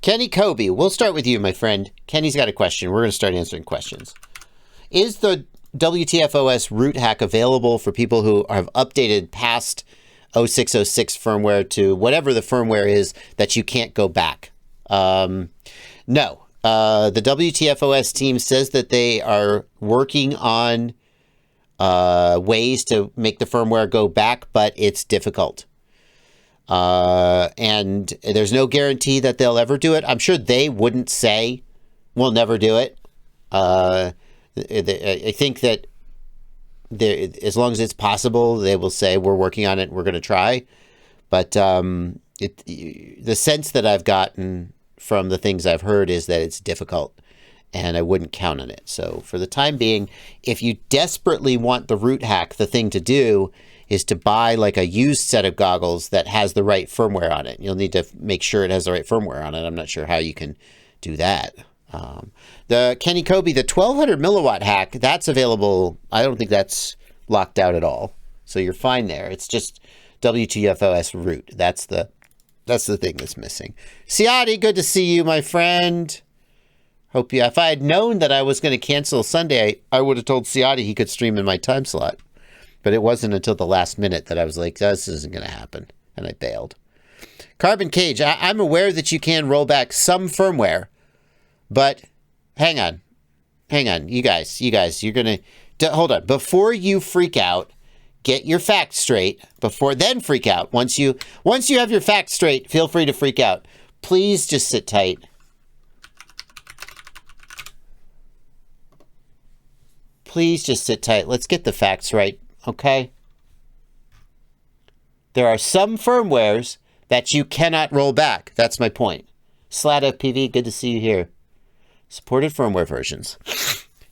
Kenny Kobe, we'll start with you, my friend. Kenny's got a question. We're going to start answering questions. Is the WTFOS root hack available for people who have updated past 0606 firmware to whatever the firmware is that you can't go back? No. The WTFOS team says that they are working on ways to make the firmware go back, but it's difficult. And there's no guarantee that they'll ever do it. I'm sure they wouldn't say we'll never do it. I think that as long as it's possible, they will say we're working on it. We're going to try. But the sense that I've gotten from the things I've heard is that it's difficult, and I wouldn't count on it. So for the time being, if you desperately want the root hack, the thing to do is to buy like a used set of goggles that has the right firmware on it. You'll need to make sure it has the right firmware on it. I'm not sure how you can do that. The Kenny Kobe, the 1200 milliwatt hack, that's available. I don't think that's locked out at all. So you're fine there. It's just WTFOS root. That's the thing that's missing. Siati, good to see you, my friend. Hope you, if I had known that I was going to cancel Sunday, I would have told Siati he could stream in my time slot. But it wasn't until the last minute that I was like, this isn't going to happen. And I bailed. Carbon Cage, I'm aware that you can roll back some firmware. But hang on. You guys, you're going to, hold on. Before you freak out, get your facts straight. Then freak out. Once you have your facts straight, feel free to freak out. Please just sit tight. Please just sit tight. Let's get the facts right, okay? There are some firmwares that you cannot roll back. That's my point. Slat FPV, good to see you here. Supported firmware versions.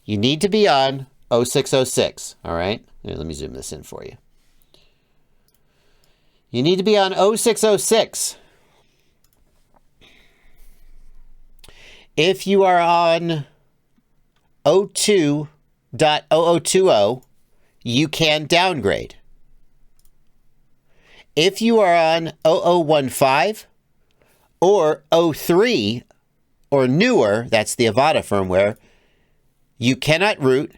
You need to be on 0606, all right? Here, let me zoom this in for you. You need to be on 0606. If you are on 02.0020, you can downgrade. If you are on 0015 or 03 or newer, that's the Avata firmware, you cannot root,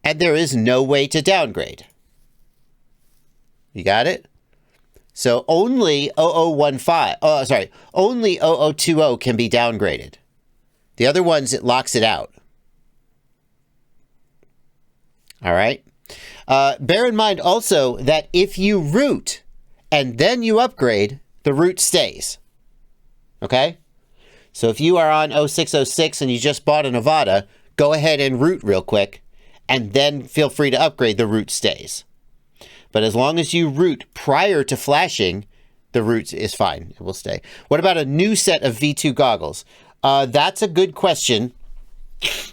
and there is no way to downgrade. You got it? So only 0015, only 0020 can be downgraded. The other ones, it locks it out. All right? Bear in mind also that if you root and then you upgrade, the root stays. Okay? So if you are on 0606 and you just bought an Avata, go ahead and root real quick, and then feel free to upgrade, the root stays. But as long as you root prior to flashing, the root is fine. It will stay. What about a new set of V2 goggles? That's a good question.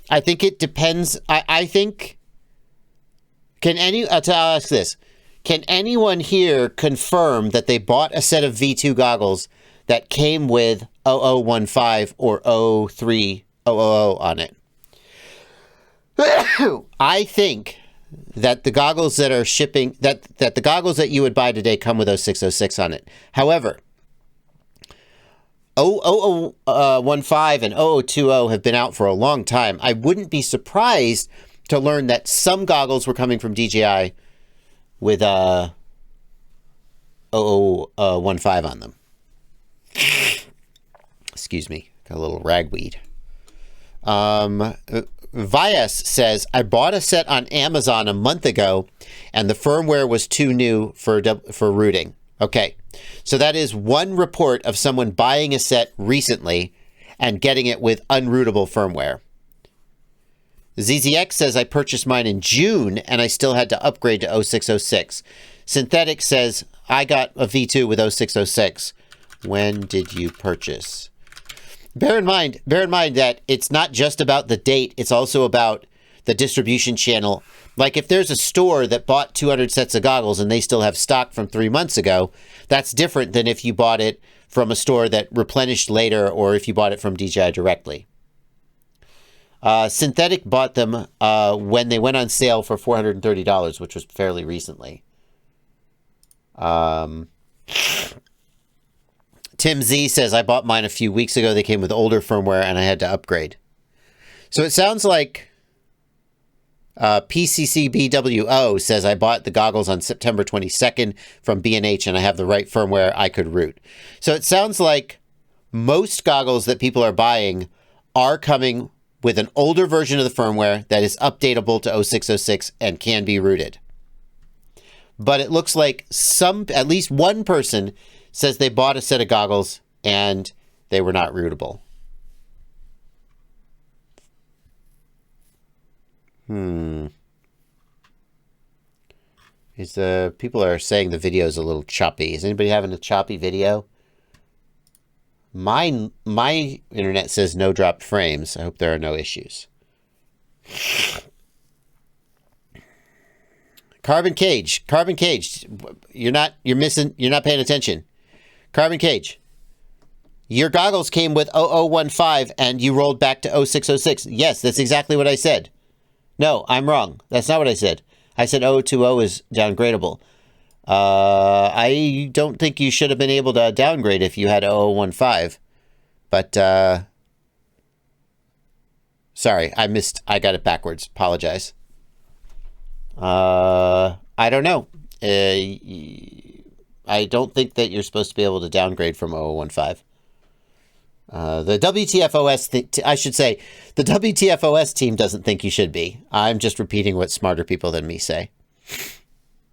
I think it depends. I think... I'll ask this. Can anyone here confirm that they bought a set of V2 goggles that came with 0015 or 0300 on it? I think that the goggles that are shipping, that the goggles that you would buy today come with 0606 on it. However, 0015 and 0020 have been out for a long time. I wouldn't be surprised to learn that some goggles were coming from DJI with 0015 on them. Excuse me, got a little ragweed. Vias says, I bought a set on Amazon a month ago, and the firmware was too new for rooting. Okay, so that is one report of someone buying a set recently and getting it with unrootable firmware. ZZX says, I purchased mine in June, and I still had to upgrade to 0606. Synthetic says, I got a V2 with 0606. When did you purchase? Bear in mind that it's not just about the date, it's also about the distribution channel. Like if there's a store that bought 200 sets of goggles and they still have stock from 3 months ago, that's different than if you bought it from a store that replenished later or if you bought it from DJI directly. Synthetic bought them when they went on sale for $430, which was fairly Tim Z says, I bought mine a few weeks ago. They came with older firmware and I had to upgrade. So it sounds like PCCBWO says, I bought the goggles on September 22nd from B&H and I have the right firmware. I could root. So it sounds like most goggles that people are buying are coming with an older version of the firmware that is updatable to 0606 and can be rooted. But it looks like at least one person says they bought a set of goggles and they were not rootable. People are saying the video is a little choppy. Is anybody having a choppy video? My internet says no dropped frames. I hope there are no issues. Carbon Cage, you're not paying attention. Carbon Cage, your goggles came with 0015 and you rolled back to 0606. Yes, that's exactly what I said. No, I'm wrong. That's not what I said. I said 0020 is downgradable. I don't think you should have been able to downgrade if you had 0015. But, sorry, I got it backwards. Apologize. I don't know. I don't think that you're supposed to be able to downgrade from 0015. The WTFOS, I should say, the WTFOS team doesn't think you should be. I'm just repeating what smarter people than me say.